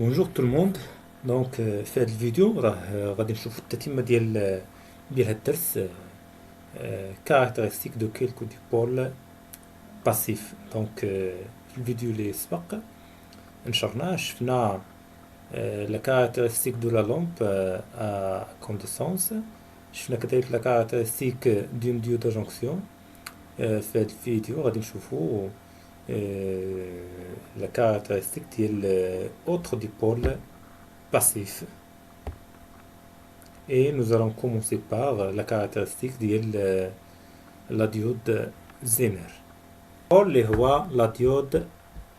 بونجور تو الموند. دونك في هذا الفيديو غادي نشوفوا التتمه ديال هذا الدرس. كاركتيرستيك دو كيلكو دي بول باسيف. دونك في الفيديو اللي سبق نشرناه شفنا لا كاركتيرستيك دو لا لومب ا كونديسونس. شفنا كذلك لا كاركتيرستيك دون ديو دو جونكسيون. في هذا الفيديو غادي نشوفوا la caractéristique ديال autre dipôle passif. Et nous allons commencer par la caractéristique ديال la diode Zener. اللي هو la diode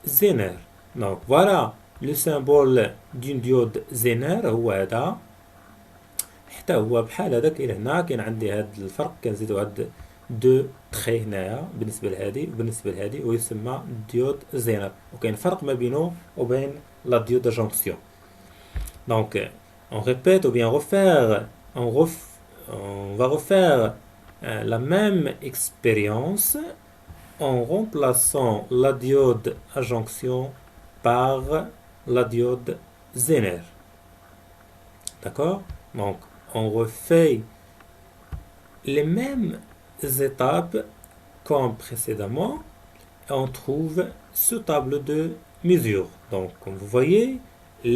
Zener. Donc voilà le symbole d'une diode Zener هو هذا. حتى هو بحال هذا كاين هنا، كاين عندي هذا الفرق، كنزيدو هاد دو تخي هنايا بالنسبه لهادي وبالنسبه لهادي، ويسمى ديود زينر، وكاين فرق ما بينه وبين لا ديود جونكسيون. دونك on répète ou bien refaire on va refaire la même expérience en remplaçant la diode à jonction par la diode Zener. D'accord? Donc on refait les mêmes étapes comme précédemment et on trouve ce tableau de mesure. Donc comme vous voyez,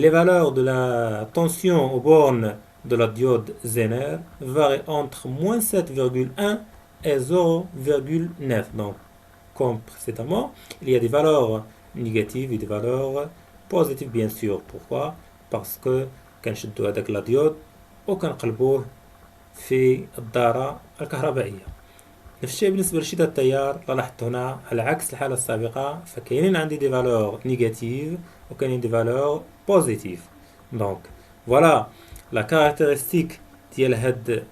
les valeurs de la tension aux bornes de la diode Zener varient entre moins 7,1 et 0,9. Donc comme précédemment, il y a des valeurs négatives et des valeurs positives bien sûr. Pourquoi? Parce que كنشدو هذاك لا ديود وكنقلبوه في الدارة الكهربائية. نفس الشيء بالنسبة لشدة التيار. لاحظت هنا على عكس الحالة السابقة، فكاينين عندي دي فالور نيجاتيف وكاينين دي فالور بوزيتيف. دونك فوالا لا كاركتيرستيك ديال هاد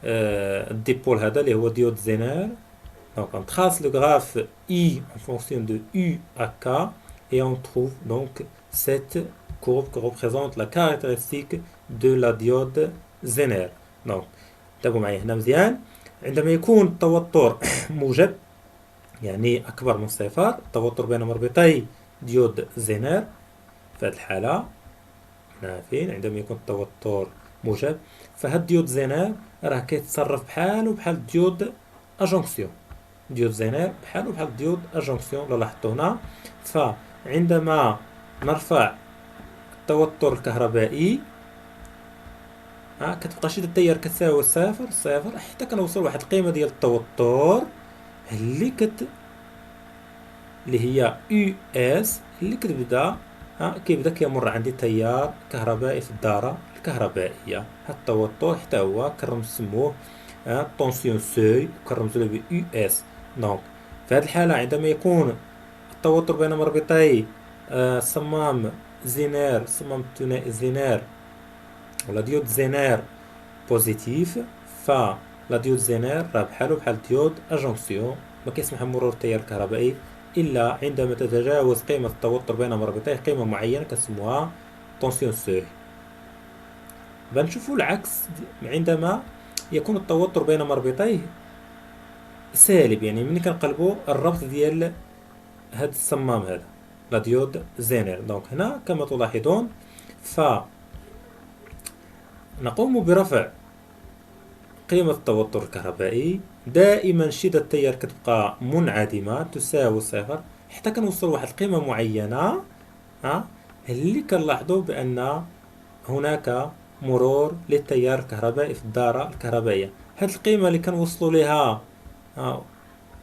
الديبول هذا اللي هو ديود زينر. Donc on trace le graphe I en fonction de U à K et on trouve donc cette courbe qui représente la caractéristique de la diode Zener. Donc انتبهوا معي هنا مزيان. عندما يكون التوتر موجب يعني أكبر من صفر، التوتر بين مربطي ديود زينر في هذه الحالة هنا فين، عندما يكون التوتر موجب، فهاد ديود زينر راه كيتصرف بحالو بحال ديود أجونكسيون. ديود زينر بحالو بحال ديود أجونكسيون. لاحظتوا هنا، فعندما نرفع التوتر الكهربائي كتبقى شدة التيار كتساوي صفر حتى كنوصل لواحد القيمة ديال التوتر اللي هي يو اس، اللي كتبدا كيبدا كيمر عندي تيار كهربائي في الدارة الكهربائية. هاد التوتر حتى هو كنسموه طونسيون سوي، كنرمزو له ب يو اس. دونك في هاد الحالة عندما يكون التوتر بين مربطي صمام زينر، صمام الثنائي زينر ولا ديود زينر بوزيتيف، فلا ديود زينر راه بحالو بحال ديود اجونكسيون، ما كيسمح بمرور التيار الكهربائي الا عندما تتجاوز قيمة التوتر بين مربطيه قيمة معينة كنسموها طونسيون سوي. بنشوفوا العكس عندما يكون التوتر بين مربطيه سالب، يعني ملي كنقلبوا الربط ديال هاد الصمام هذا لا ديود زينر. دونك هنا كما تلاحظون نقوم برفع قيمة التوتر الكهربائي. دائما شدة التيار كتبقى منعدمة تساوي صفر حتى كنوصل لواحد القيمة معينة اللي كنلاحظوا بأن هناك مرور للتيار الكهربائي في الدارة الكهربائية. هاد القيمة اللي كنوصلوا لها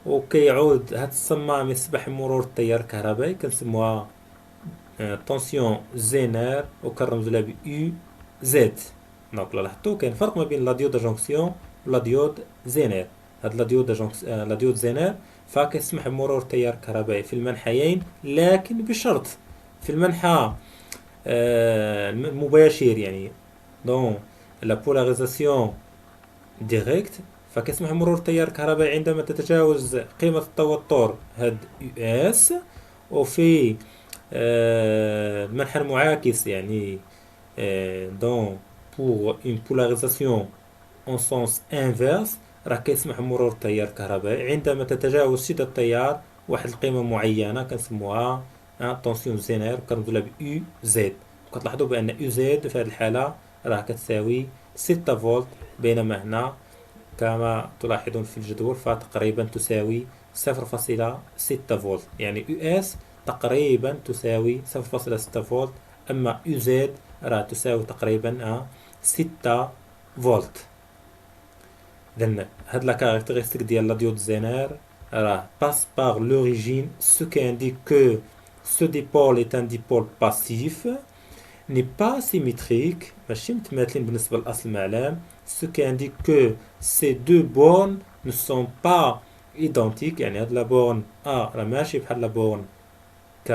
وكيعود هاد الصمام يسمح بمرور التيار الكهربائي كنسموها طونسيون زينر وكنرمزوا لها ب يو زد. دونك لاحظتوا كاين فرق ما بين لا ديود جونكسيون ولا ديود زينر. هاد لا ديود زينر فكيسمح بمرور التيار الكهربائي في المنحيين، لكن بشرط في المنحى المباشر يعني دون لا بولاريزاسيون ديريكت، فكيسمح بمرور التيار الكهربائي عندما تتجاوز قيمة التوتر هاد يو اس، وفي المنحى المعاكس يعني دون pour une polarisation en sens inverse راه كيسمح بمرور التيار الكهربائي عندما تتجاوز شدة التيار واحد القيمة معينة كنسموها طونسيون زينر كنرمزو لها ب يو زد. كتلاحظوا بان يو زد في هذه الحاله راه كتساوي 6 فولت، بينما هنا كما تلاحظون في الجدول فتقريبا تساوي 0.6 فولت، يعني يو اس تقريبا تساوي 0.6 فولت، اما يو زد راه تساوي تقريبا 6 فولت. إذن هاد لا كارactéristique ديال لا ديود زينر راه passe par l'origine, ce qui indique que ce dipôle est un dipôle passif, n'est pas symétrique، ماشي متماثلين بالنسبة للأصل المعلم، ce qui indique que ces deux bornes ne sont pas identiques، يعني هاد لا بورن A راه ماشي بحال لا بورن K،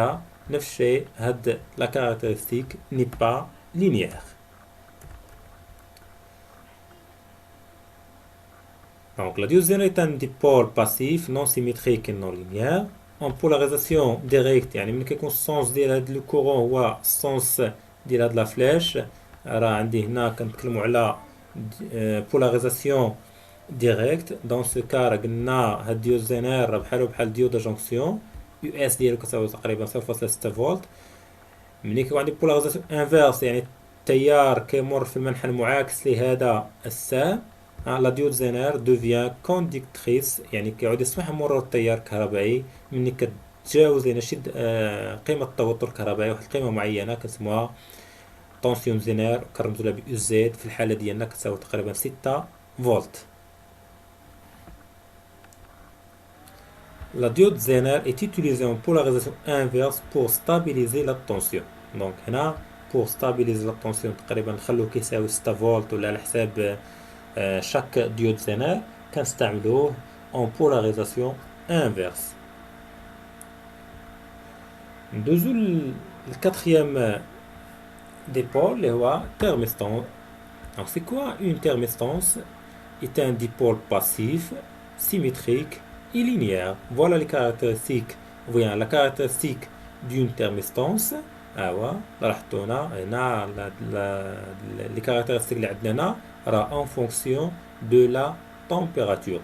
نفس الشيء هاد لا كارactéristique n'est pas linéaire. Donc, la diode est un dipôle passif non symétrique et non linéaire. En polarisation directe يعني ملي كيكون السونس ديال هاد لو كورون هو السونس ديال هاد لا فلاش، راه عندي هنا كنتكلمو على polarisation directe. Dans ce cas راه قلنا هاد ديود زينير راه بحالو بحال ديود جونكسيون، يو اس ديالو كتساوي تقريبا 0.6 فولت. ملي كيكون عندي polarisation inverse يعني التيار كيمر في المنحى المعاكس لهذا السهم، لا ديود زينر دوفيان كونديكتريس، يعني كيعود يسمح مرور التيار الكهربائي ملي كتجاوز يعني شد قيمة التوتر الكهربائي، واحد القيمة معينة كنسموها طونسيون زينر، كنرمزو لها بيو زد، في الحالة ديالنا كتساوي تقريبا 6 فولت. La diode Zener est utilisée en polarisation inverse pour stabiliser la tension. Donc هنا pour stabiliser la tension تقريبا نخلو كيساوي 6 فولت ولا على حساب chaque diode Zener كنستعملوه en polarisation inverse. ندوزو الكاتريام dipôle اللي هو thermistor. Donc c'est quoi une thermistance? Est un dipôle passif, symétrique et linéaire. Voilà les caractéristiques. Voyons la caractéristique d'une thermistance. لاحظتوا هنا les caractéristiques اللي عندنا راه en fonction de la température.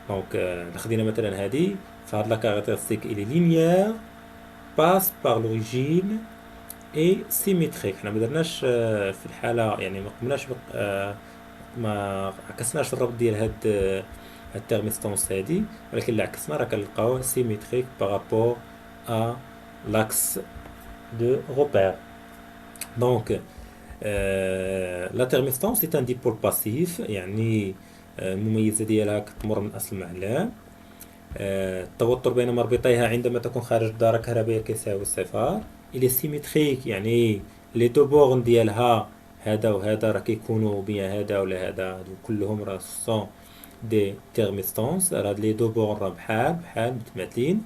Donc خدينا مثلا هذه، فهاد la caractéristique elle est linéaire, passe par l'origine et symétrique. حنا ما درناش في الحالة يعني ما قمناش ما عكسناش الربط ديال هاد التيرميستونس هادي، ولكن اللي عكسنا راه كنلقاوه سيميتريك بارابور ا لاكس دو روبير. دونك لا تيرميستونس سي ان ديبول باسيف، يعني المميزه ديالها كتمر من اصل المعلم. التوتر بين مربطيها عندما تكون خارج الدائره الكهربائيه كيساوي صفر. الي سيميتريك يعني لي دو بورن ديالها هذا وهذا راه كيكونوا بين هذا ولا هذا كلهم راه سون دي تيرميستونس، راه هاد لي دو بورن راه بحال متماثلين.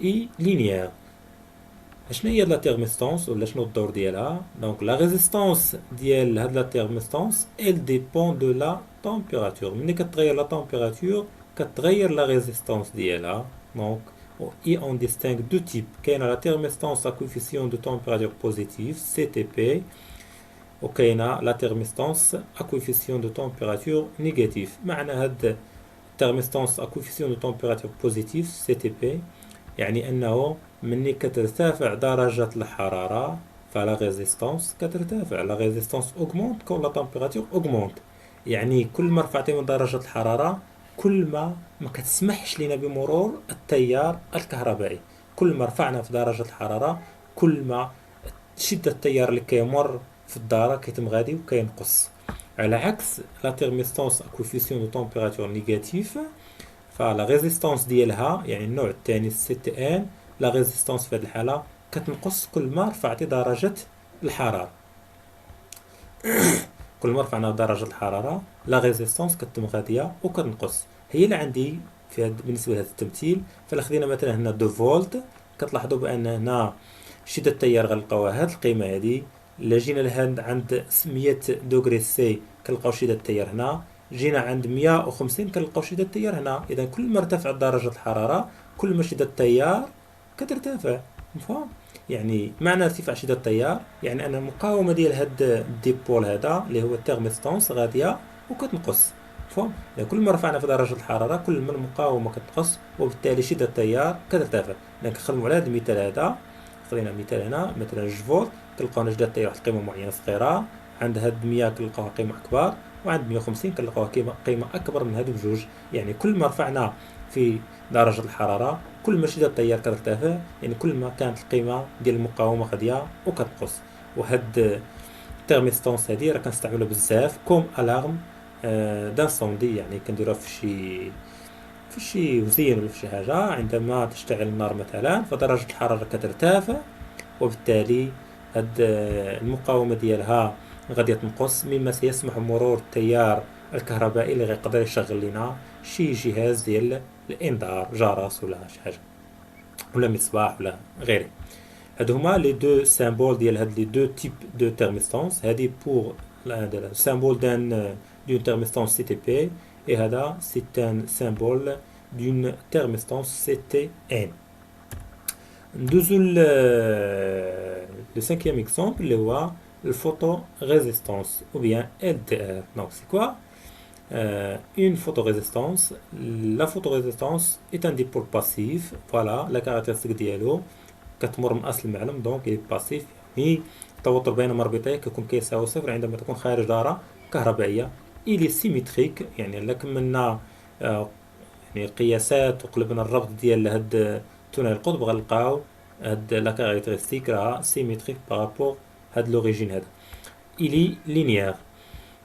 اي لينيير. شنو هي لا تيرميستونس ولا شنو الدور ديالها؟ دونك لا ريزيستونس ديال هاد لا تيرميستونس ال ديبون دو لا تمبيراتور. ملي كتغير لا تمبيراتور كتغير لا ريزيستونس ديالها. دونك et on distingue deux types. كاينه لا تيرميستونس à coefficient de température positif CTP، وكاينه لا تيرميستونس à coefficient de température négatif. معنى هاد التيرميستونس à coefficient de température positif CTP يعني انه مني كترتفع درجة الحرارة فلا ريزيستونس كترتفع، لا ريزيستونس اوغمونت كون لا تمبيراتور اوغمونت. يعني كل ما رفعتي من درجة الحرارة كل ما كتسمحش لنا بمرور التيار الكهربائي. كل ما رفعنا في درجة الحرارة كل ما شدة التيار اللي كيمر في الدارة كيتم غادي وكينقص. على عكس لا تيرميستونس كوفيسيون دو تمبيراتور نيجاتيف، فلا ريزيستونس ديالها يعني النوع الثاني سي تي ان، لا ريزيستونس في هذه الحالة كتنقص كل ما رفعتي درجة الحرارة. كل ما رفعنا درجة الحرارة لا ريزيستونس كتم غادية وكتنقص. هي اللي عندي في بالنسبة لهذا التمثيل. فلا خدينا مثلا هنا 2 فولت، كتلاحظوا بأن هنا شدة التيار غنلقاوها هاد القيمة هادي. إلا جينا لهاد عند 100 دوغري سي كنلقاو شدة التيار هنا، جينا عند 150 كنلقاو شدة التيار هنا. إذا كل ما ارتفعت درجة الحرارة كل ما شدة التيار كترتفع. مفهوم؟ يعني معنى ارتفاع شدة التيار يعني أن المقاومة ديال هاد الديبول هذا اللي هو التيرميستونس غادية وكتنقص. مفهوم؟ يعني كل ما رفعنا في درجة الحرارة كل ما المقاومة كتنقص وبالتالي شدة التيار كترتفع. إذا كنخدمو على هاد المثال هذا خذينا مثال هنا مثلا 2 فولت، كنلقاو شدة التيار واحد القيمة معينة صغيرة، عند هاد 100 كنلقاوها قيمة أكبر، وعند 150 كنلقاوها قيمة أكبر من هادو بجوج. يعني كل ما رفعنا في درجة الحرارة كل ما شدة التيار كترتفع، يعني كل ما كانت القيمة ديال المقاومة غادية وكتنقص. وهاد التيرميستونس هادي راه كنستعملوها بزاف كوم الارم دانسوندي، يعني كنديروها في شي وزين ولا في شي حاجة. عندما تشتعل النار مثلا فدرجة الحرارة كترتفع، وبالتالي هاد المقاومة ديالها غادي تنقص، مما سيسمح بمرور التيار الكهربائي اللي غيقدر يشغل لنا شي جهاز ديال الانذار، جرس ولا شي حاجة ولا مصباح ولا غيره. هادو هما لي دو سامبول ديال هاد لي دو تيب دو تيرميستونس. هادي بور السامبول دون تيرميستونس سي تي بي، et هذا c'est un symbole d'une thermistance CTN. ندوزو le cinquième exemple اللي هو الفوتورésistance ou bien LDR. Donc c'est quoi une photorésistance? La photorésistance est un dipôle passif. Voilà la caractéristique ديالو كتمر من اصل المعلم، دونك il est passif، يعني التوتر بين مربطيه كيكون كيساوي صفر عندما تكون خارج دائرة كهربائية. il est symétrique، يعني الا كملنا يعني قياسات وقلبنا الربط ديال هاد ثنائي القطب غنلقاو هاد لا كاركتيرستيك راها سيميتريك بارابور هاد لوريجين هذا. il est linéaire.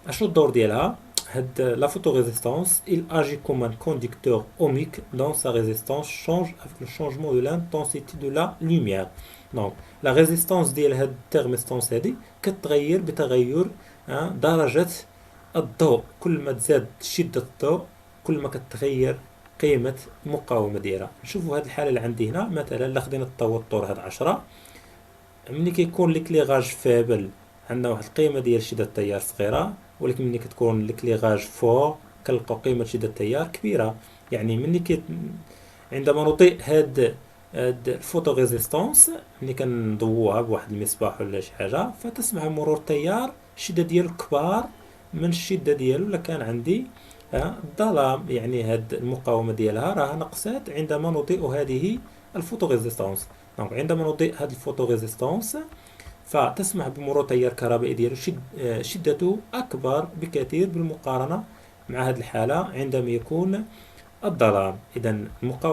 اشنو الدور ديالها؟ هاد la photorésistance il agit comme un conducteur ohmique dont sa résistance change avec le changement de l'intensité de la lumière. donc la résistance ديال هاد التيرميستونس هادي كتغير بتغير درجة الضوء. كل ما تزاد شدة الضوء كل ما كتغير قيمة المقاومة ديالها. نشوفوا هاد الحالة اللي عندي هنا مثلا، الا خدينا التوتر هاد 10، ملي كيكون ليكليغاج فابل عندنا واحد القيمة ديال شدة التيار صغيرة، ولكن ملي كتكون ليكليغاج فور كنلقاو قيمة شدة التيار كبيرة. يعني عندما نضيء هاد الفوتوريزيستونس، ملي كنضووها بواحد المصباح ولا شي حاجة فتسمح بمرور التيار الشدة ديالو كبار من الشدة ديالو الا كان عندي الظلام. يعني هاد المقاومة ديالها راه نقصات عندما نضيء هذه الفوتوريزيستونس. دونك عندما نضيء هاد الفوتوريزيستونس فتسمح بمرور تيار كهربائي ديالو شدته أكبر بكثير بالمقارنة مع هذه الحالة عندما يكون الظلام. إذا المقاومة